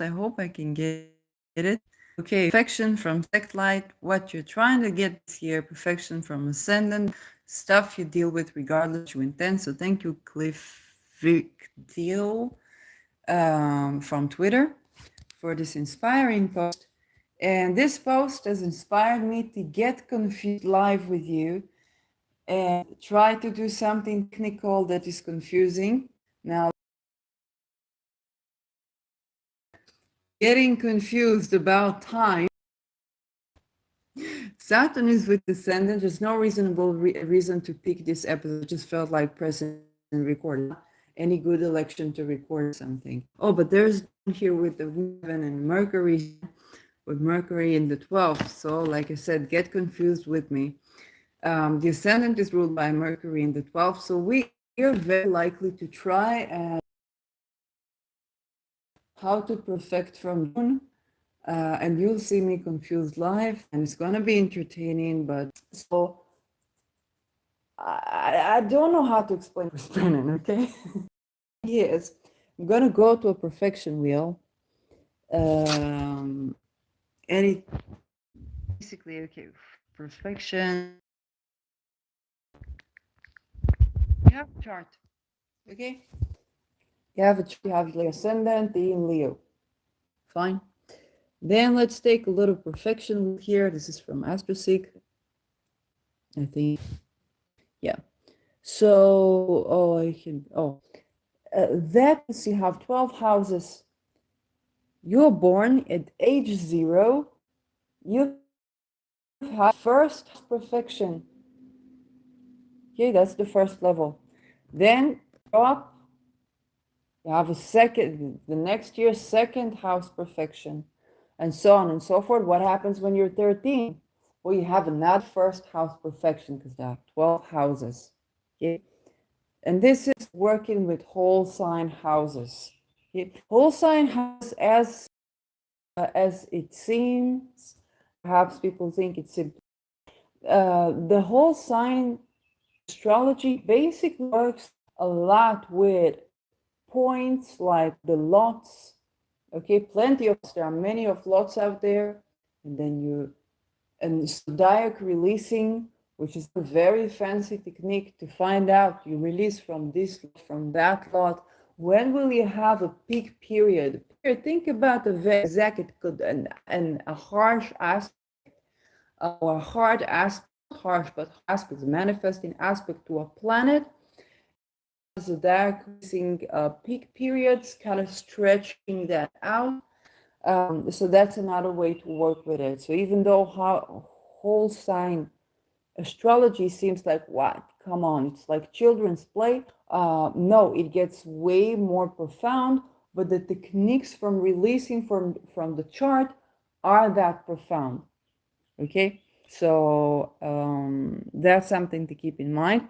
I hope I can get it. Okay, perfection from sect light, what you're trying to get here, perfection from ascendant, stuff you deal with regardless you intend. So thank you, Cliff Vic Deal from Twitter for this inspiring post. And this post has inspired me to get confused live with you and try to do something technical that is confusing. Now, getting confused about time. Saturn is with descendant. There's no reasonable reason to pick this episode. It just felt like pressing record. Any good election to record something. Oh, but there's here with the 7 and Mercury, with Mercury in the 12th. So, like I said, get confused with me. The ascendant is ruled by Mercury in the 12th. So we are very likely to try and how to perfect from June. And you'll see me confused live, and it's gonna be entertaining. But so I don't know how to explain this, Brennan. Okay, yes, I'm gonna go to a perfection wheel, and it basically okay. Perfection. You have a chart, okay? You have the ascendant, the in Leo. Fine. Then let's take a little perfection here. This is from AstroSeek, I think. Yeah. So, that means you have 12 houses. You're born at age 0. You have first perfection. Okay, that's the first level. Then up, you have a second, the next year, second house perfection, and so on and so forth. What happens when you're 13? Well, you have another first house perfection because there are 12 houses. Okay. And this is working with whole sign houses. Okay. Whole sign houses, as it seems, perhaps people think it's simple. The whole sign astrology basically works a lot with points like the lots. Okay, plenty of there are many of lots out there, and then zodiac releasing, which is a very fancy technique to find out you release from this from that lot. When will you have a peak period? Think about a very exact, it could and a harsh aspect or a hard aspect, harsh but aspect, manifesting aspect to a planet. Zodiac releasing peak periods, kind of stretching that out. So that's another way to work with it. So even though whole sign astrology seems like what? Come on, it's like children's play. No, it gets way more profound, but the techniques from releasing from the chart are that profound. Okay, so that's something to keep in mind.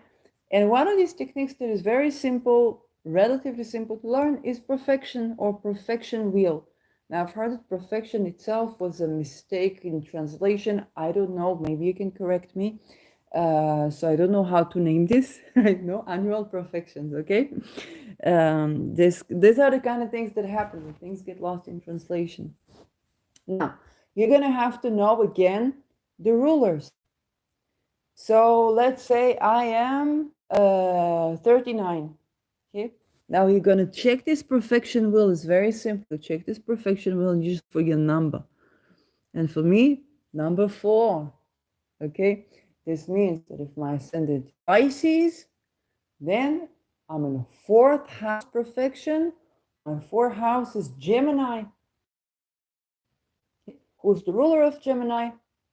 And one of these techniques that is very simple, relatively simple to learn, is perfection or perfection wheel. Now, I've heard that perfection itself was a mistake in translation. I don't know, maybe you can correct me. So I don't know how to name this. No, annual perfections, okay? These are the kind of things that happen when things get lost in translation. Now, you're going to have to know again the rulers. So let's say I am 39. Okay. Now you're going to check this perfection wheel. It's very simple. Check this perfection wheel and just for your number. And for me, number 4. Okay. This means that if my ascendant Pisces, then I'm in a 4th house perfection. My 4th house is Gemini. Who's the ruler of Gemini?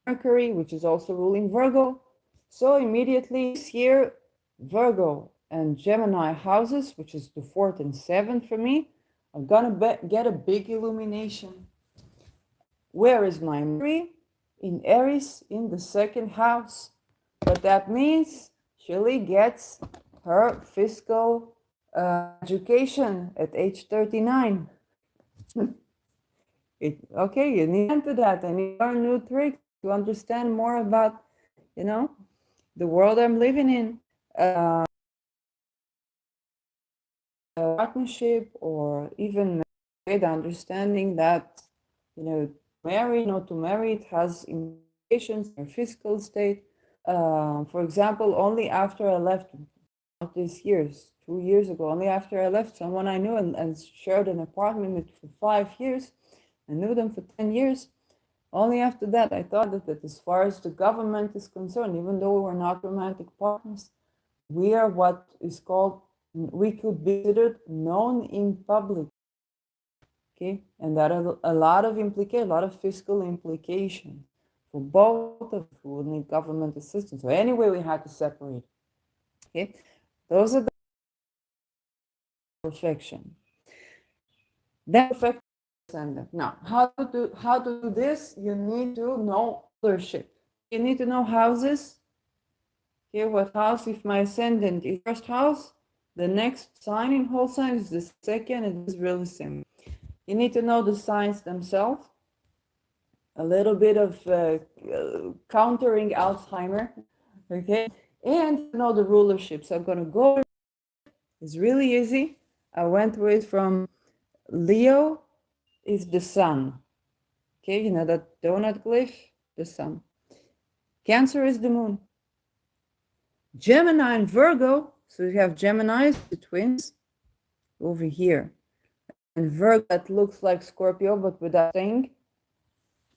Mercury, which is also ruling Virgo. So immediately this year, Virgo and Gemini houses, which is the 4th and 7th for me, are gonna get a big illumination. Where is my Mercury? In Aries, in the 2nd house. But that means Shirley gets her fiscal education at age 39. Okay, you need to that. I need to learn new tricks to understand more about, the world I'm living in. Partnership or even the understanding that, marry, not to marry, it has implications in your fiscal state. For example, only after I left, not this years, 2 years ago, only after I left someone I knew and shared an apartment with for 5 years, I knew them for 10 years. Only after that, I thought that as far as the government is concerned, even though we were not romantic partners, we are what is called, we could be considered known in public. Okay, and that has a lot of implications, a lot of fiscal implications for both of us who would need government assistance. So anyway, we had to separate. Okay, those are the perfection. Then perfect standard. Now, how to do this? You need to know ownership. You need to know houses. Okay, what house? If my ascendant is first house, the next sign in whole sign is the second. It is really simple. You need to know the signs themselves. A little bit of countering Alzheimer, okay? And you know the rulership. So I'm going to go. It's really easy. I went through it from Leo is the sun. Okay, you know that donut glyph? The sun. Cancer is the moon. Gemini and Virgo. So you have Gemini, the twins, over here. And Virgo that looks like Scorpio, but without thing.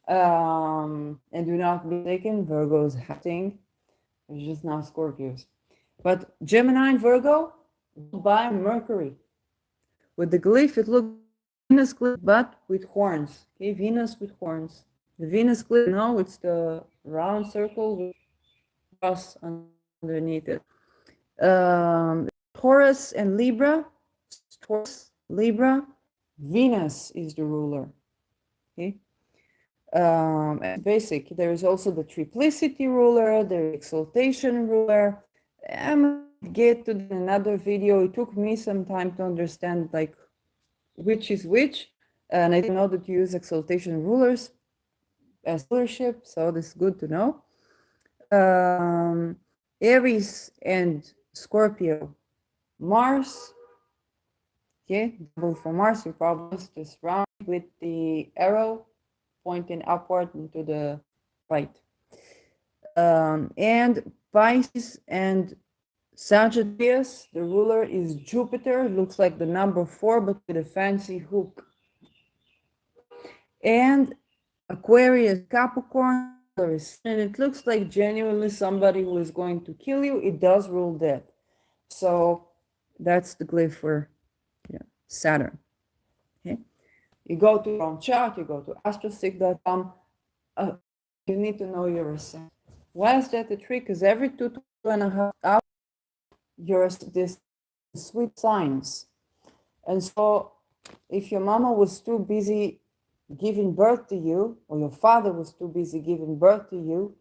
And do not be mistaken, Virgo's happening. It's just not Scorpios. But Gemini and Virgo by Mercury. With the glyph, it looks Venus glyph, but with horns. Okay, Venus with horns. The Venus glyph, no, it's the round circle with cross underneath it. Taurus and Libra. Taurus, Libra. Venus is the ruler. Okay. Basic. There is also the triplicity ruler, the exaltation ruler. I'm gonna get to another video. It took me some time to understand like which is which, and I didn't know that you use exaltation rulers as rulership, so this is good to know. Aries and Scorpio, Mars. Okay, double for Mars. You probably just round with the arrow pointing upward into the right. And Pisces and Sagittarius, the ruler is Jupiter. It looks like the number 4, but with a fancy hook. And Aquarius, Capricorn, and it looks like genuinely somebody who is going to kill you. It does rule death. So that's the glyph for Saturn. Okay. You go to your own chart, you go to astrosig.com. You need to know your ascendant. Why is that a trick? Because every 2.5 hours, this sweet signs. And so if your mama was too busy giving birth to you, or your father was too busy giving birth to you,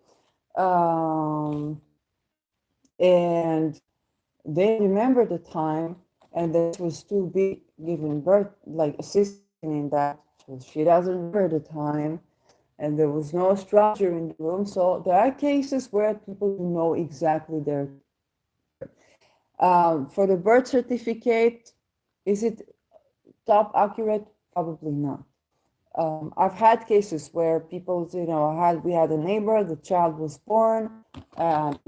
and they remember the time, and that was too big giving birth, like assisting in that. So she doesn't remember the time, and there was no astrologer in the room. So there are cases where people know exactly their. For the birth certificate, is it top accurate? Probably not. I've had cases where people, we had a neighbor, the child was born, and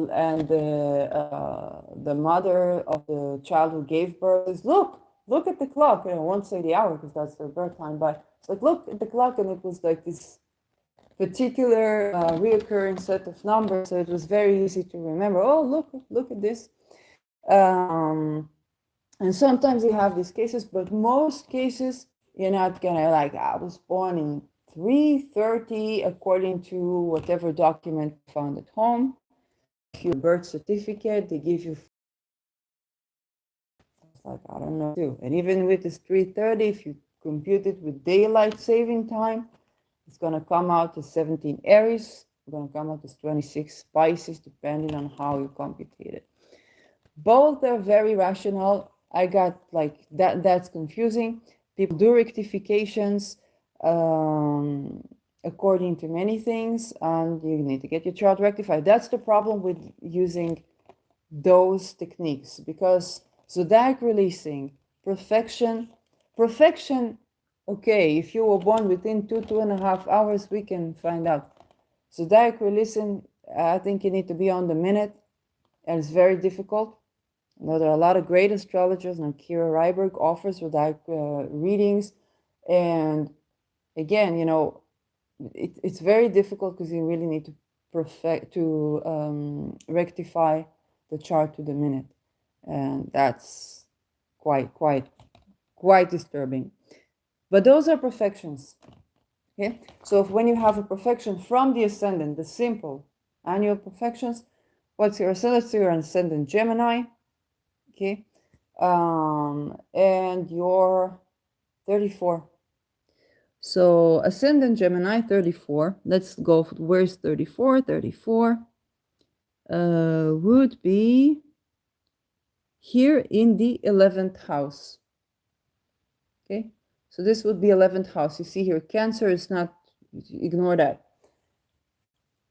the mother of the child who gave birth says, look at the clock. I won't say the hour because that's their birth time, but it's like, look at the clock, and it was like this particular reoccurring set of numbers, so it was very easy to remember. Oh, look at this. And sometimes you have these cases, but most cases, you're not gonna I was born in 3:30 according to whatever document found at home. If your birth certificate, they give you I don't know too. And even with this 3:30, if you compute it with daylight saving time, it's gonna come out to 17 Aries. It's gonna come out as 26 Pisces, depending on how you compute it. Both are very rational. I got that's confusing. People do rectifications according to many things, and you need to get your chart rectified. That's the problem with using those techniques, because zodiac releasing, perfection Okay, if you were born within 2.5 hours, we can find out. Zodiac releasing, I think you need to be on the minute, and it's very difficult. Now, there are a lot of great astrologers, and Kira Ryberg offers zodiac readings. And again, it's very difficult because you really need to rectify the chart to the minute, and that's quite disturbing. But those are perfections. Okay, so when you have a perfection from the ascendant, the simple annual perfections, what's your ascendant? So your ascendant Gemini, okay, and you're 34. So ascendant Gemini 34. Let's go. Where's 34? 34 would be here in the 11th house. Okay, so this would be 11th house. You see here, Cancer is not, ignore that.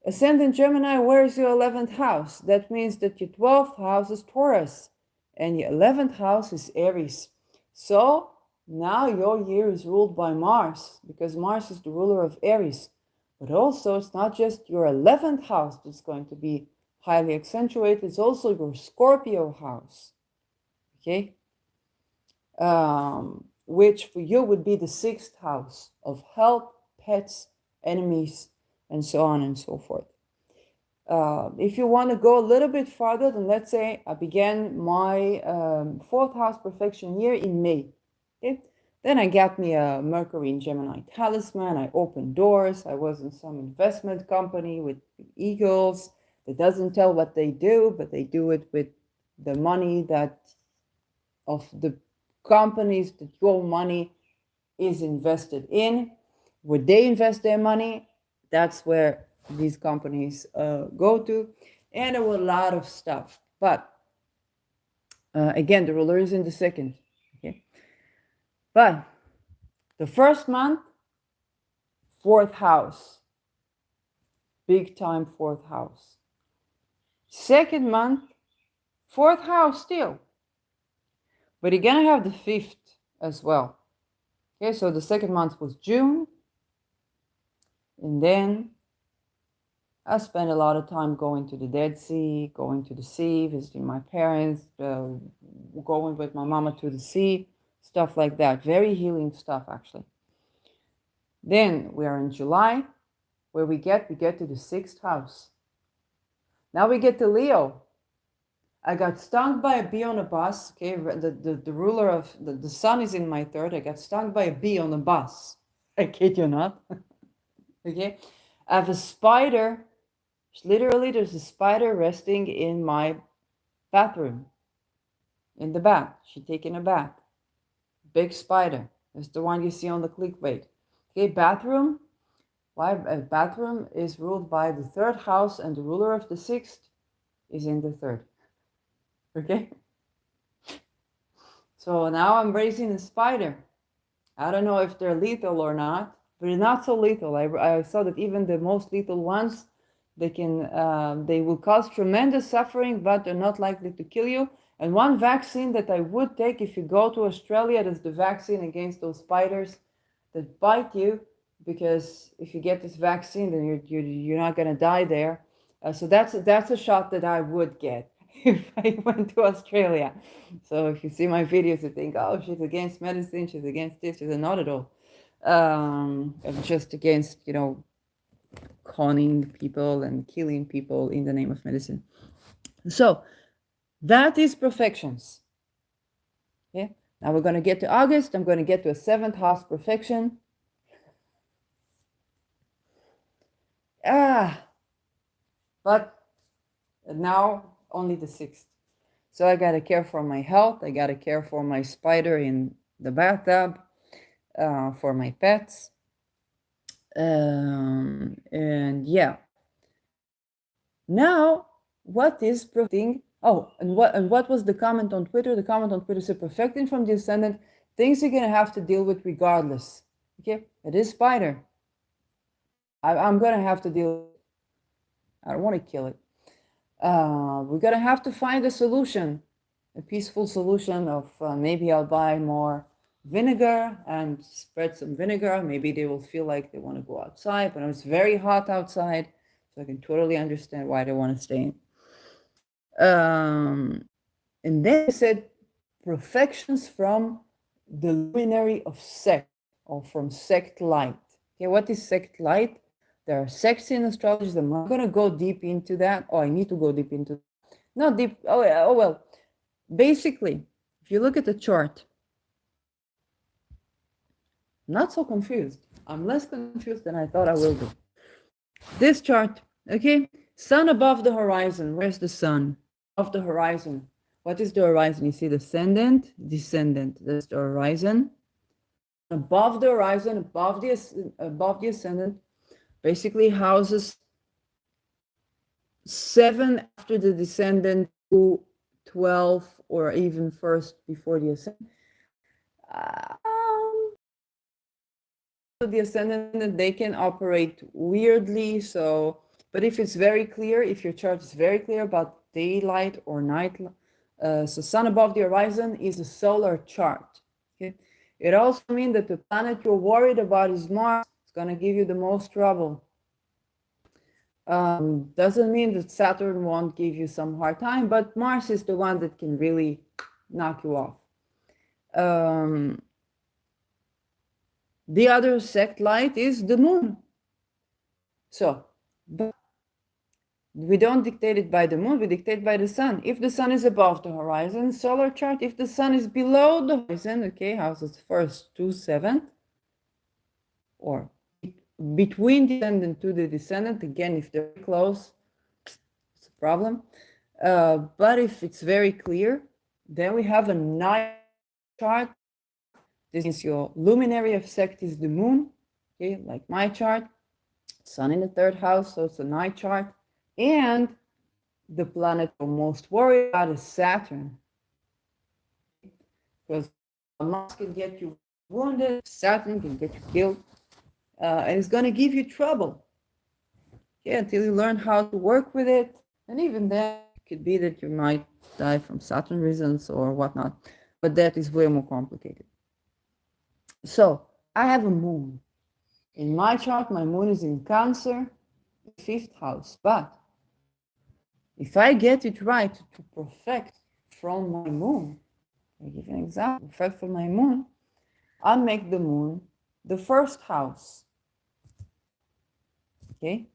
Ascendant Gemini, where is your 11th house? That means that your 12th house is Taurus and your 11th house is Aries. So now your year is ruled by Mars because Mars is the ruler of Aries. But also, it's not just your 11th house that's going to be highly accentuated, it's also your Scorpio house. Okay? Which for you would be the 6th house of health, pets, enemies, and so on and so forth. If you want to go a little bit farther, then let's say I began my 4th house perfection year in May. Okay? Then I got me a Mercury in Gemini talisman. I opened doors. I was in some investment company with eagles that doesn't tell what they do, but they do it with the money that of the companies that your money is invested in. Where they invest their money, that's where these companies go to. And there were a lot of stuff. But again, the ruler is in the 2nd. Okay. But the first month, 4th house. Big time 4th house. Second month, 4th house still. But you're going to have the 5th as well. Okay, so the second month was June. And then I spent a lot of time going to the Dead Sea, going to the sea, visiting my parents, going with my mama to the sea, stuff like that. Very healing stuff, actually. Then we are in July, where we get to the 6th house. Now we get to Leo. I got stung by a bee on a bus. Okay, the ruler of the sun is in my 3rd. I got stung by a bee on a bus. I kid you not. Okay, I have a spider. Literally, there's a spider resting in my bathroom. In the bath. She's taking a bath. Big spider. It's the one you see on the clickbait. Okay, bathroom. Why? A bathroom is ruled by the 3rd house, and the ruler of the 6th is in the 3rd. Okay? So now I'm raising a spider. I don't know if they're lethal or not, but they're not so lethal. I saw that even the most lethal ones, they will cause tremendous suffering, but they're not likely to kill you. And one vaccine that I would take if you go to Australia is the vaccine against those spiders that bite you, because if you get this vaccine, then you're not going to die there. So that's a shot that I would get if I went to Australia. So if you see my videos, you think, oh, she's against medicine, she's against this, she's not at all. I'm just against, conning people and killing people in the name of medicine. So that is perfections. Okay. Now we're going to get to August. I'm going to get to a 7th house perfection. But now only the 6th. So I got to care for my health. I got to care for my spider in the bathtub, for my pets. And yeah. Now, what is perfecting? Oh, and what was the comment on Twitter? The comment on Twitter said, perfecting from the ascendant, things you're going to have to deal with regardless. Okay, it is spider. I'm going to have to deal with it. I don't want to kill it. We're going to have to find a solution, a peaceful solution of maybe I'll buy more vinegar and spread some vinegar. Maybe they will feel like they want to go outside, but it's very hot outside, so I can totally understand why they want to stay in. And then I said perfections from the luminary of sect, or from sect light. Okay, what is sect light? There are sects in astrology. I'm not going to go deep into that. Oh, I need to go deep into that. Not deep. Oh well. Basically, if you look at the chart, I'm not so confused. I'm less confused than I thought I will be. This chart, okay? Sun above the horizon. Where's the sun? Above the horizon. What is the horizon? You see the ascendant, descendant. That's the horizon. Above the horizon, above the ascendant, basically houses 7 after the descendant to 12, or even first before the ascendant. The ascendant, they can operate weirdly. So, but if it's very clear, if your chart is very clear about daylight or night, so sun above the horizon is a solar chart. Okay, it also means that the planet you're worried about is Mars. It's going to give you the most trouble. Doesn't mean that Saturn won't give you some hard time, but Mars is the one that can really knock you off. The other sect light is the moon. So, but we don't dictate it by the moon, we dictate by the sun. If the sun is above the horizon, solar chart. If the sun is below the horizon, okay, houses first to 7th, or between the ascendant to the descendant. Again, if they're close, it's a problem. But if it's very clear, then we have a night chart. This is your luminary of sect is the moon, okay, like my chart. Sun in the 3rd house, so it's a night chart. And the planet we're most worried about is Saturn. Because Mars can get you wounded, Saturn can get you killed, and it's going to give you trouble. Yeah, until you learn how to work with it. And even then, it could be that you might die from Saturn reasons or whatnot. But that is way more complicated. So, I have a moon. In my chart, my moon is in Cancer, 5th house. But if I get it right to perfect from my moon, I'll give you an example. Perfect from my moon, I'll make the moon the 1st house. Okay?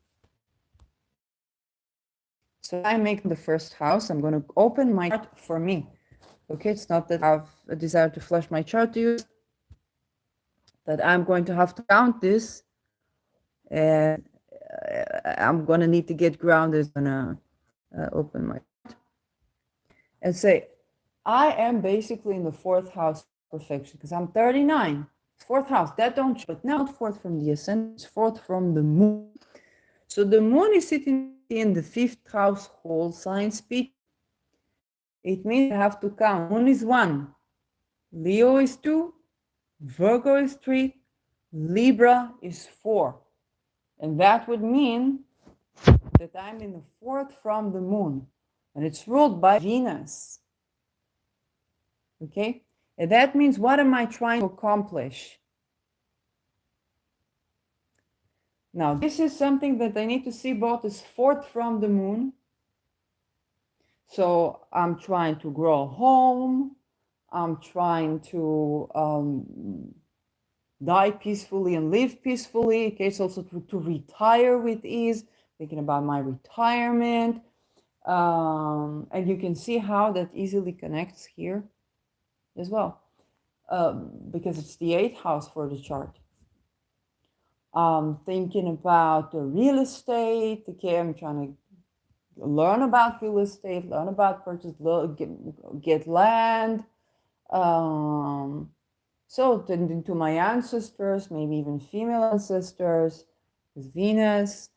So I make the 1st house. I'm going to open my chart for me. Okay, it's not that I have a desire to flash my chart to you, that I'm going to have to count this, and I'm going to need to get grounded. I'm going to open my chart and say, I am basically in the 4th house perfection, because I'm 39. 4th house, that don't, but now 4th from the ascendant, 4th from the moon. So the moon is sitting in the 5th house whole sign speed. It means I have to count. Moon is 1, Leo is 2, Virgo is 3, Libra is 4. And that would mean that I'm in the 4th from the moon. And it's ruled by Venus. Okay? And that means, what am I trying to accomplish? Now, this is something that I need to see both as 4th from the moon. So I'm trying to grow a home. I'm trying to die peacefully and live peacefully. Okay, it's also to retire with ease, thinking about my retirement. And you can see how that easily connects here as well, because it's the 8th house for the chart. Thinking about the real estate. Okay, I'm trying to learn about real estate, learn about purchase, get land. So tending to my ancestors, maybe even female ancestors, with Venus.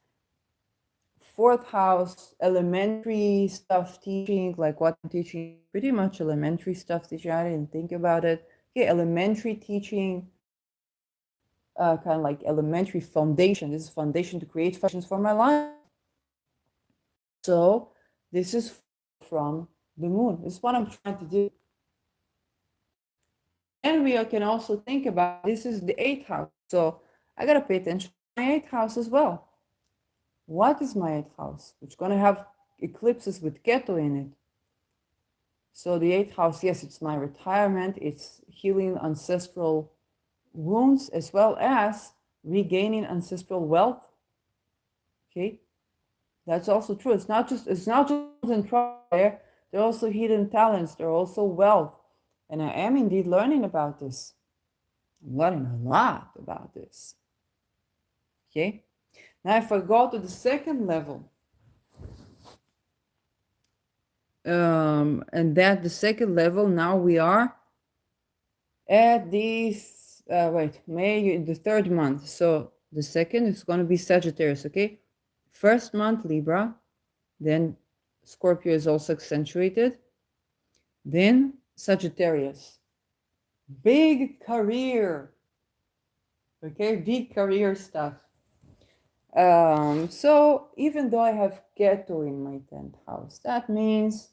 4th house, elementary stuff teaching, like what I'm teaching, pretty much elementary stuff teaching. I didn't think about it. Okay, elementary teaching, kind of like elementary foundation. This is foundation to create foundations for my life. So this is from the moon. This is what I'm trying to do. And we can also think about this is the eighth house. So I gotta pay attention to my eighth house as well. What is my eighth house? It's gonna have eclipses with Ketu in it. So the eighth house, yes, it's my retirement, it's healing ancestral wounds as well as regaining ancestral wealth. Okay, that's also true. It's not just in there. There are also hidden talents. There are also wealth, and I am indeed learning about this. I'm learning a lot about this. Okay, now if I go to the second level, and that the second level, now we are at this May, the third month. So the second is going to be Sagittarius. Okay, first month Libra, then Scorpio is also accentuated, then Sagittarius, big career. Okay, big career stuff. So even though I have Ketu in my 10th house, that means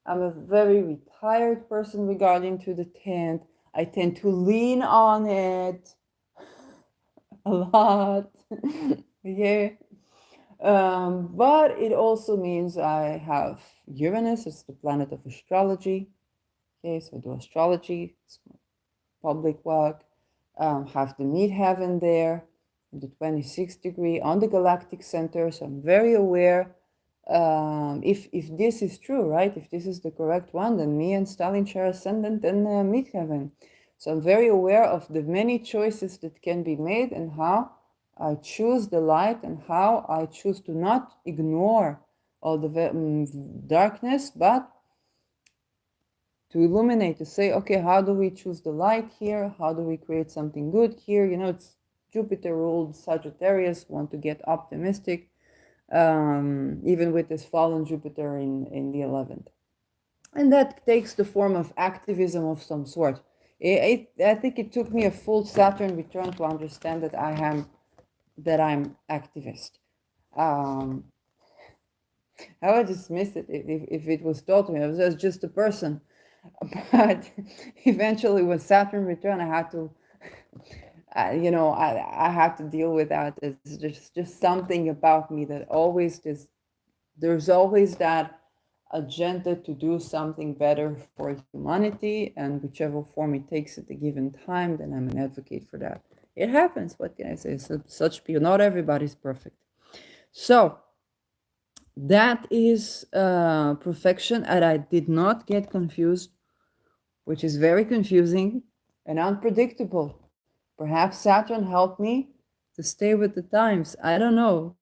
I'm a very retired person regarding to the 10th. I tend to lean on it a lot. Yeah. But it also means I have Uranus, it's the planet of astrology. Okay, so I do astrology, it's my public work. Have the midheaven there, the 26th degree on the galactic center. So I'm very aware. If this is true, right? If this is the correct one, then me and Stalin share ascendant and midheaven. So I'm very aware of the many choices that can be made and how I choose the light and how I choose to not ignore all the darkness, but to illuminate, to say, okay, how do we choose the light here? How do we create something good here? You know, it's Jupiter ruled Sagittarius, want to get optimistic, even with this fallen Jupiter in the 11th. And that takes the form of activism of some sort. I think it took me a full Saturn return to understand that I'm activist. I would dismiss it if it was told to me. I was just a person. But eventually, when Saturn returned, I had to, I had to deal with that. It's just something about me that there's always that agenda to do something better for humanity, and whichever form it takes at a given time, then I'm an advocate for that. It happens. What can I say? Such people, not everybody's perfect. So that is perfection, and I did not get confused, which is very confusing and unpredictable. Perhaps Saturn helped me to stay with the times. I don't know.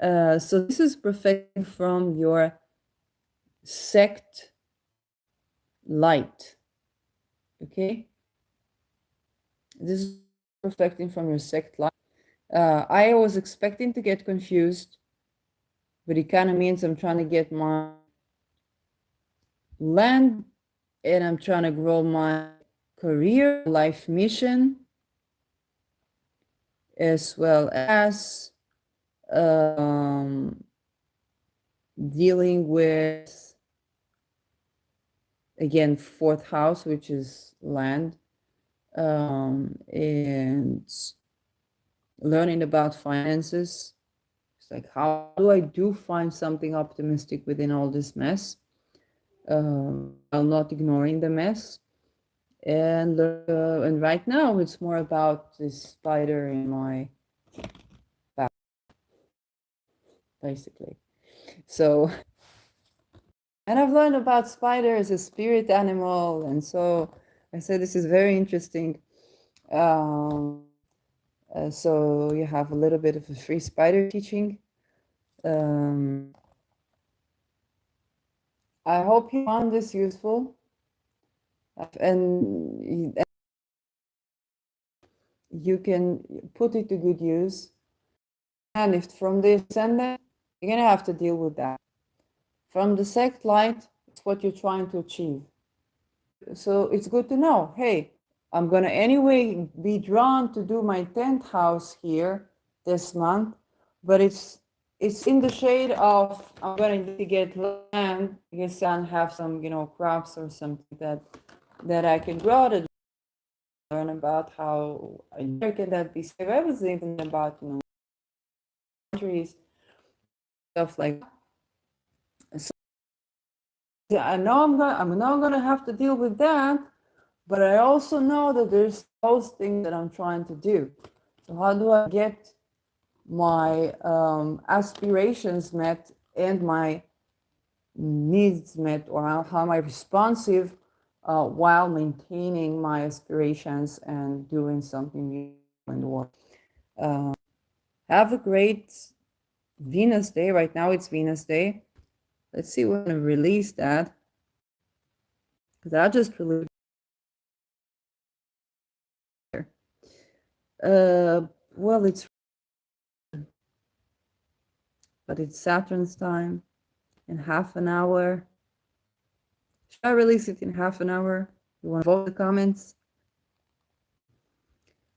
So this is perfection from your sect light. Okay? This is perfecting from your sect light. I was expecting to get confused, but it kind of means I'm trying to get my land and I'm trying to grow my career, life mission, as well as dealing with, again, fourth house, which is land, and learning about finances. It's like, how do I find something optimistic within all this mess, while not ignoring the mess? And right now it's more about this spider in my back, basically. So, and I've learned about spider as a spirit animal, and so I said this is very interesting. So you have a little bit of a free spider teaching. I hope you found this useful, and you can put it to good use. And if from the ascendant, you're gonna have to deal with that. From the sect light, it's what you're trying to achieve. So it's good to know, hey, I'm gonna anyway be drawn to do my 10th house here this month, but it's in the shade of I'm gonna need to get land, I guess, and have some, crops or something that I can grow. learn about how can that be safe. I was even about, countries, stuff like that. So yeah, I know I'm not gonna have to deal with that, but I also know that there's those things that I'm trying to do. So how do I get my aspirations met and my needs met, or how am I responsive while maintaining my aspirations and doing something new in the world? Have a great Venus Day. Right now it's Venus Day. Let's see when I release that, because I just released. Well, it's Saturn's time in half an hour. Should I release it in half an hour? You want to vote in the comments?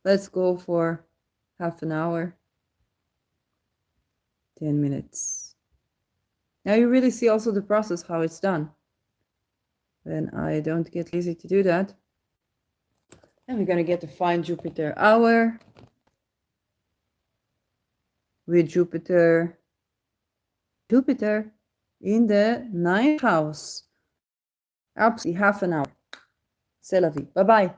Let's go for half an hour. 10 minutes. Now you really see also the process, how it's done. Then I don't get lazy to do that. And we're going to get the fine Jupiter hour with Jupiter in the 9th house. Absolutely half an hour. C'est la vie. Bye-bye.